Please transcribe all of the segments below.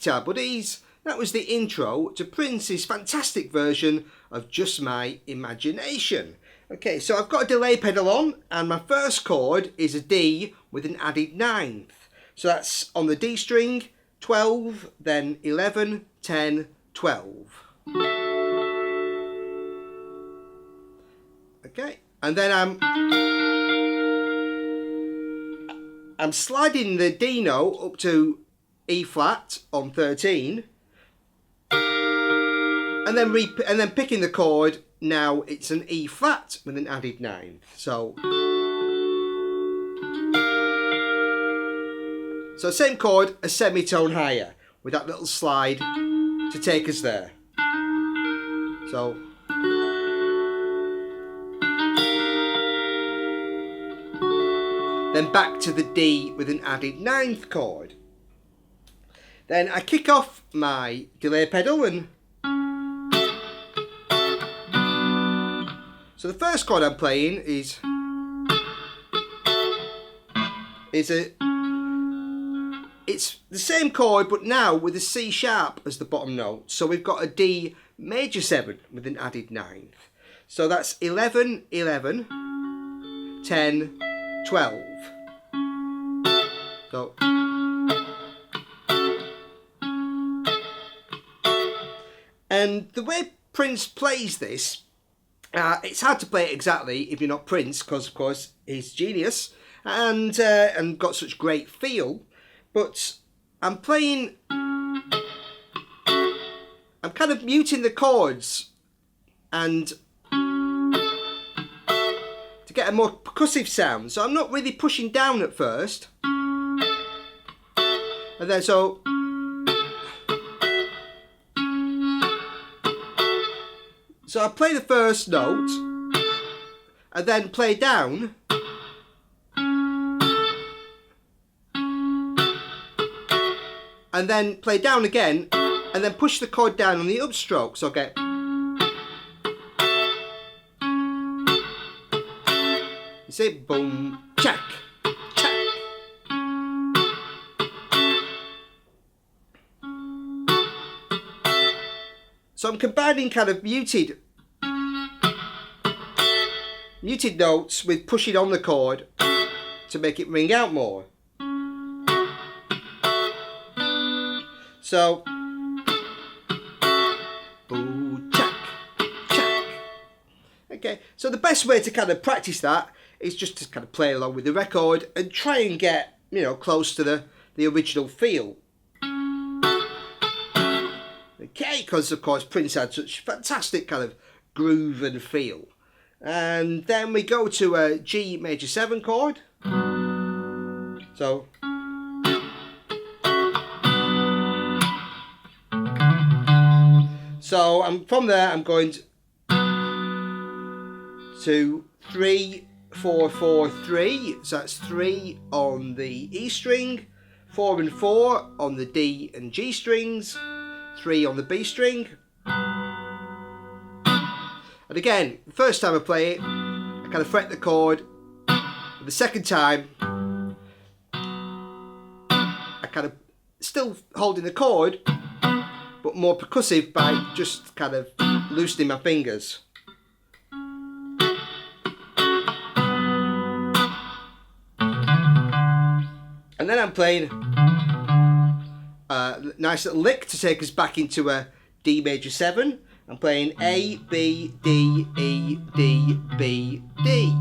Guitar Buddies. That was the intro to Prince's fantastic version of Just My Imagination. Okay, so I've got a delay pedal on, and my first chord is a D with an added ninth. So that's on the D string, 12, then 11, 10, 12. Okay, and then I'm sliding the D note up to E flat on 13, and then picking the chord. Now it's an E flat with an added ninth. So same chord, a semitone higher with that little slide to take us there. So then back to the D with an added ninth chord. Then I kick off my delay pedal, and so the first chord I'm playing is it's the same chord, but now with a C sharp as the bottom note. So we've got a D major 7 with an added ninth. So that's 11, 11, 10, 12. So and the way Prince plays this, it's hard to play it exactly if you're not Prince, because of course he's genius and got such great feel. But I'm kind of muting the chords and to get a more percussive sound. So I'm not really pushing down at first, and then so I play the first note and then play down, and then play down again, and then push the chord down on the upstroke. So get you see, boom, check, check. So I'm combining kind of muted notes with pushing on the chord to make it ring out more. So, boo, check, check. Okay, so the best way to kind of practice that is just to kind of play along with the record and try and get, close to the original feel. Okay, because of course Prince had such fantastic kind of groove and feel. And then we go to a G major 7 chord. So from there I'm going to 3, 4, 4, 3. So that's 3 on the E string, 4 and 4 on the D and G strings, 3 on the B string. And again, the first time I play it, I kind of fret the chord. But the second time, I kind of still holding the chord, but more percussive by just kind of loosening my fingers. And then I'm playing a nice little lick to take us back into a D major 7. I'm playing A, B, D, E, D, B, D.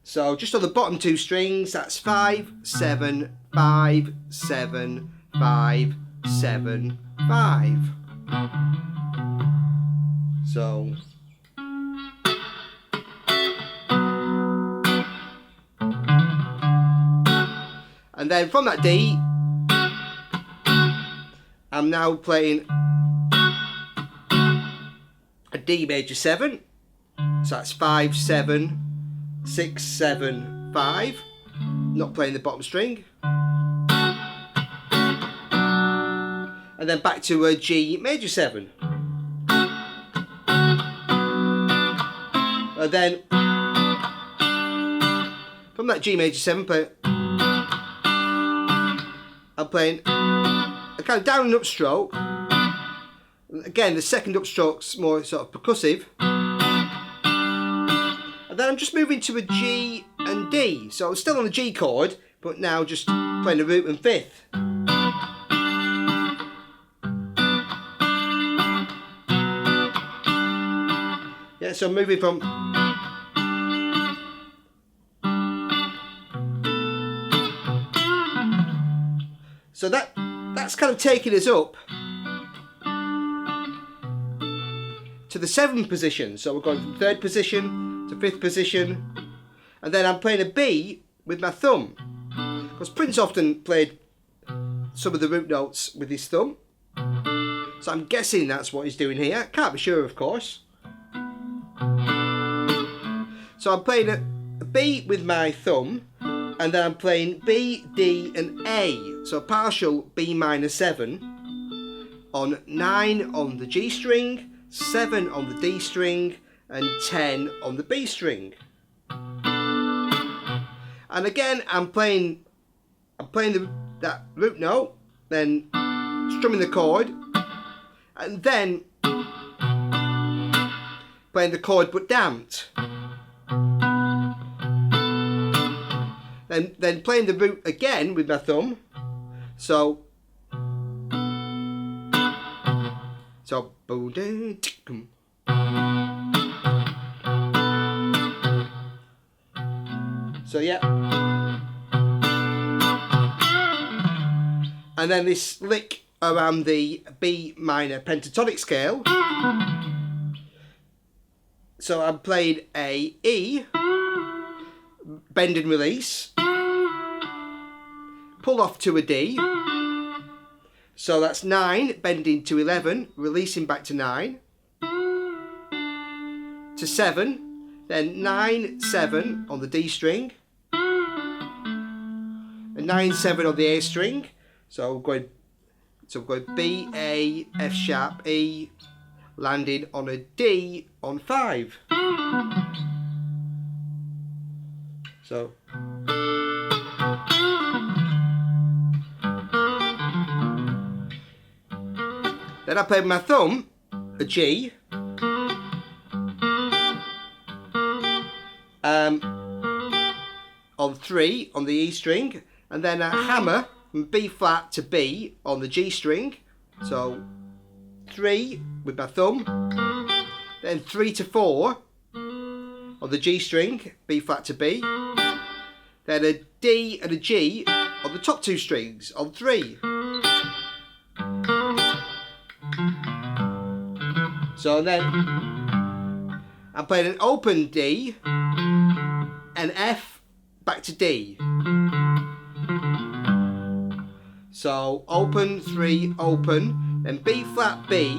So just on the bottom 2 strings, that's 5, 7, 5, 7, 5, 7, 5. So and then from that D, I'm now playing a D major 7. So that's 5, 7, 6, 7, 5. Not playing the bottom string. And then back to a G major 7. And then from that G major 7, I'm playing a a kind of down and up stroke. Again, the second upstroke's more sort of percussive. And then I'm just moving to a G and D. So I'm still on the G chord, but now just playing the root and fifth. Yeah, so I'm moving from... So that's kind of taking us up to the 7th position. So we're going from 3rd position to 5th position. And then I'm playing a B with my thumb. Because Prince often played some of the root notes with his thumb. So I'm guessing that's what he's doing here. Can't be sure, of course. So I'm playing a B with my thumb. And then I'm playing B, D and A. So partial B minor 7 on 9 on the G string, 7 on the D string and 10 on the B string. And again I'm playing that root note, then strumming the chord and then playing the chord but damped. Then playing the root again with my thumb. So yeah. And then this lick around the B minor pentatonic scale. So I'm playing a E, bend and release, pull off to a D, so that's 9, bending to 11, releasing back to 9, to 7, then 9, 7 on the D string, and 9, 7 on the A string, so we're going B, A, F sharp, E, landing on a D on 5. So then I play with my thumb a G, on 3 on the E string, and then a hammer from B flat to B on the G string. So 3 with my thumb, then 3 to 4 on the G string, B flat to B, then a D and a G on the top 2 strings on 3. So then I'm playing an open D, an F, back to D. So open, 3, open, then B flat B,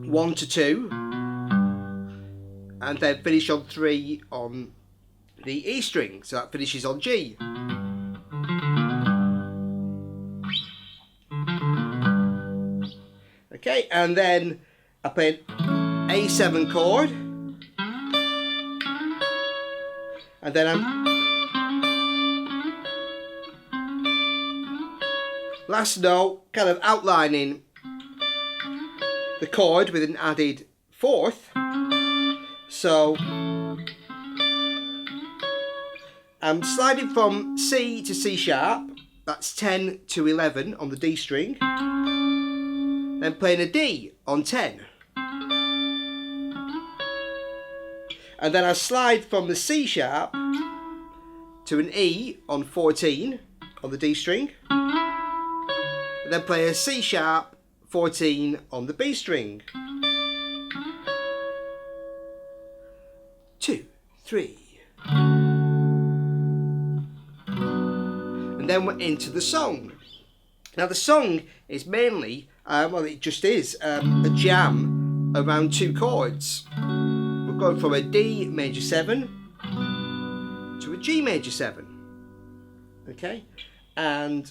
1 to 2, and then finish on 3 on the E string, so that finishes on G. Okay, and then I play an A7 chord, and then I'm last note kind of outlining the chord with an added 4th. So I'm sliding from C to C sharp, that's 10 to 11 on the D string, then playing a D on 10. And then I slide from the C sharp to an E on 14 on the D string, and then play a C sharp 14 on the B string. 2, 3. And then we're into the song. Now the song is mainly, well it just is, a jam around 2 chords. We're going from a D major 7 to a G major 7. Okay? And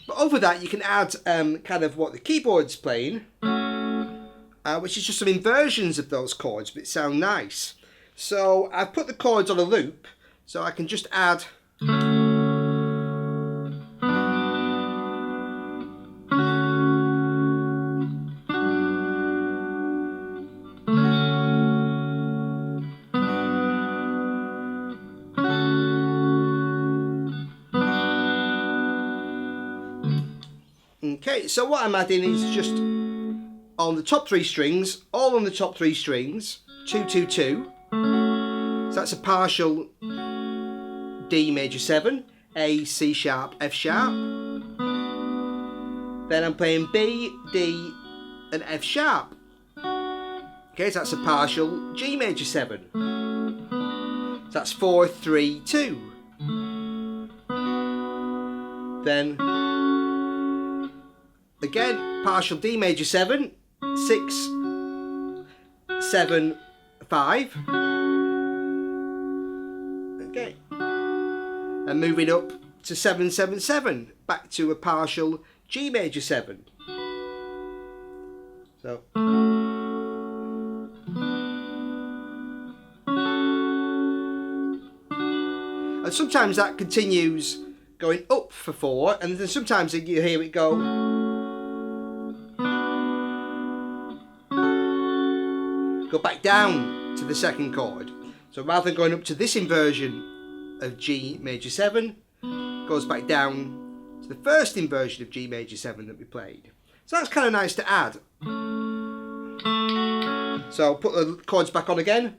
but over that you can add kind of what the keyboard's playing, which is just some inversions of those chords, but it sounds nice. So I've put the chords on a loop, so I can just add Okay, so what I'm adding is just on the top three strings, all on the top three strings, 2, 2, 2. So that's a partial D major 7, A, C sharp, F sharp. Then I'm playing B, D, and F sharp. Okay, so that's a partial G major 7. So that's 4, 3, 2. Then again, partial D major 7, 6, 7, 5. Okay. And moving up to 7, 7, 7, back to a partial G major 7. So. And sometimes that continues going up for 4, and then sometimes you hear it go. Go back down to the second chord. So rather than going up to this inversion of G major 7, goes back down to the first inversion of G major 7 that we played. So that's kind of nice to add. So I'll put the chords back on again.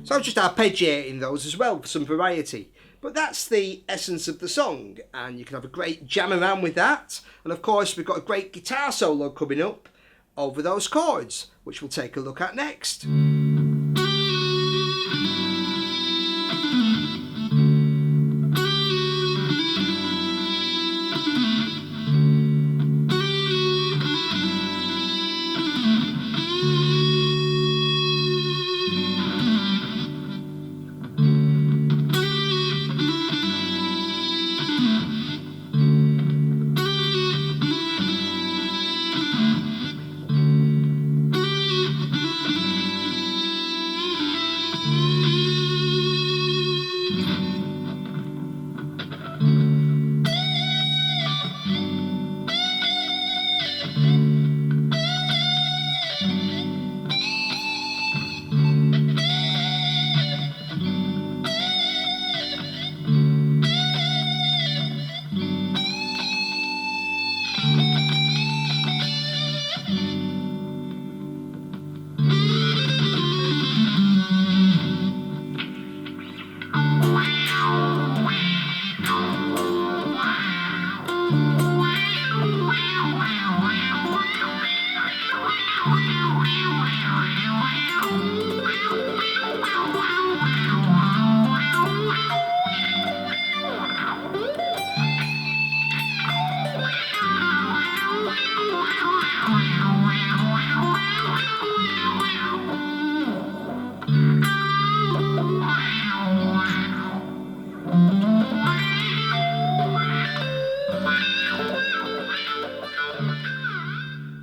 So I'm just arpeggiating those as well for some variety. But that's the essence of the song, and you can have a great jam around with that. And of course we've got a great guitar solo coming up over those chords, which we'll take a look at next.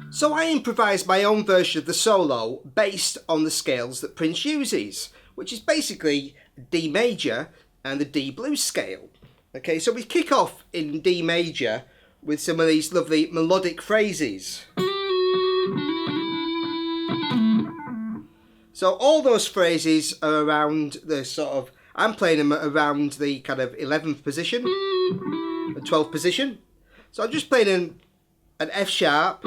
So I improvised my own version of the solo based on the scales that Prince uses, which is basically D major and the D blues scale. Okay, so we kick off in D major with some of these lovely melodic phrases. So all those phrases are around the sort of, I'm playing them around the kind of 11th position, the 12th position. So I'm just playing an F sharp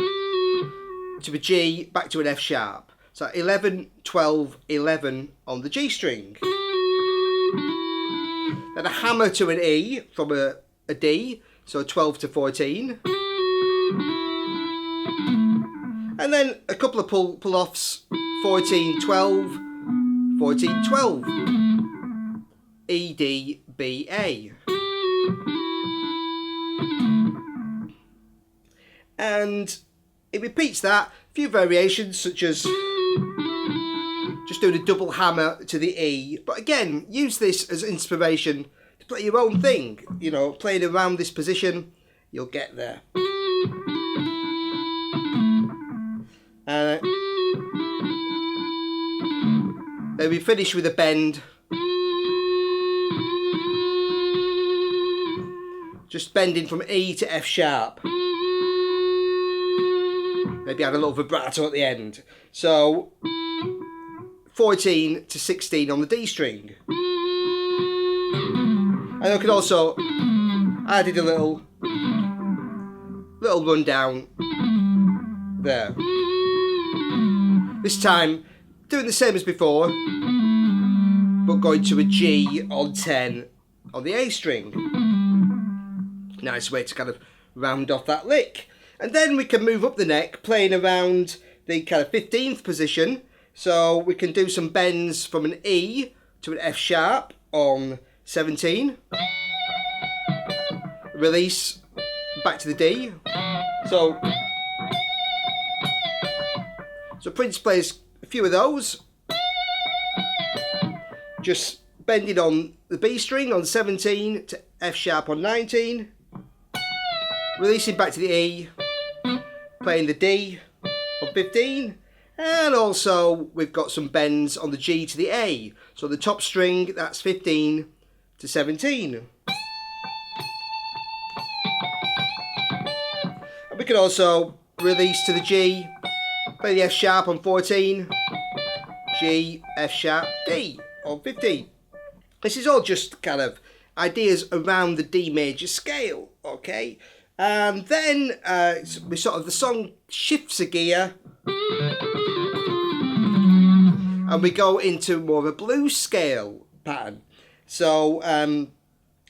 to a G, back to an F sharp. So 11, 12, 11 on the G string. Then a hammer to an E from a D, so 12 to 14. And then a couple of pull-offs, 14, 12, 14, 12. E, D, B, A. And it repeats that, a few variations such as just just doing a double hammer to the E. But again, use this as inspiration to play your own thing. You know, playing around this position, you'll get there. Then we finish with a bend. Just bending from E to F sharp. Maybe add a little vibrato at the end. So 14 to 16 on the D string. And I could also added a little rundown there. This time doing the same as before, but going to a G on 10 on the A string. Nice way to kind of round off that lick. And then we can move up the neck, playing around the kind of 15th position. So we can do some bends from an E to an F sharp on 17. Release back to the D. So Prince plays a few of those. Just bending on the B string on 17 to F sharp on 19. Releasing back to the E. Playing the D on 15. And also we've got some bends on the G to the A. So the top string, that's 15 to 17. And we can also release to the G. Play the F sharp on 14. G, F sharp, D on 15. This is all just kind of ideas around the D major scale, okay? And then the song shifts a gear and we go into more of a blues scale pattern. So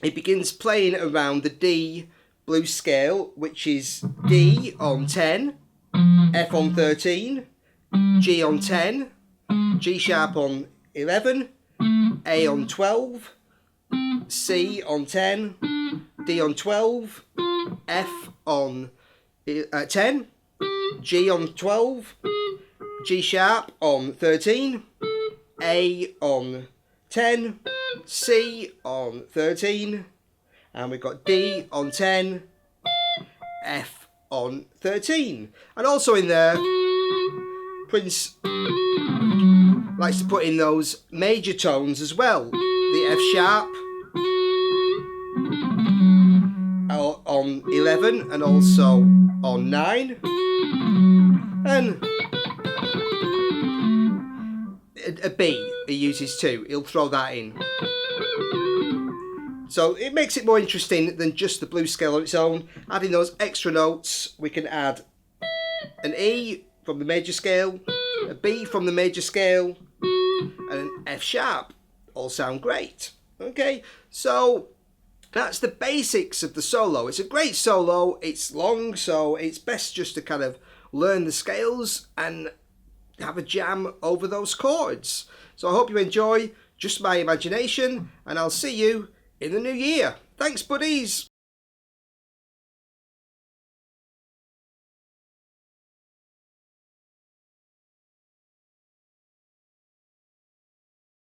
it begins playing around the D blues scale, which is D on 10, F on 13, G on 10, G sharp on 11, A on 12, C on 10, D on 12, F on 10, G on 12, G sharp on 13, A on 10, C on 13, and we've got D on 10, F on 13. And also in there, Prince likes to put in those major tones as well. The F sharp on 11 and also on 9. And a B he uses too. He'll throw that in. So it makes it more interesting than just the blues scale on its own. Adding those extra notes, we can add an E from the major scale, a B from the major scale, and an F sharp. All sound great. Okay, so that's the basics of the solo. It's a great solo. It's long, so it's best just to kind of learn the scales and have a jam over those chords. So I hope you enjoy Just My Imagination, and I'll see you in the new year. Thanks, buddies.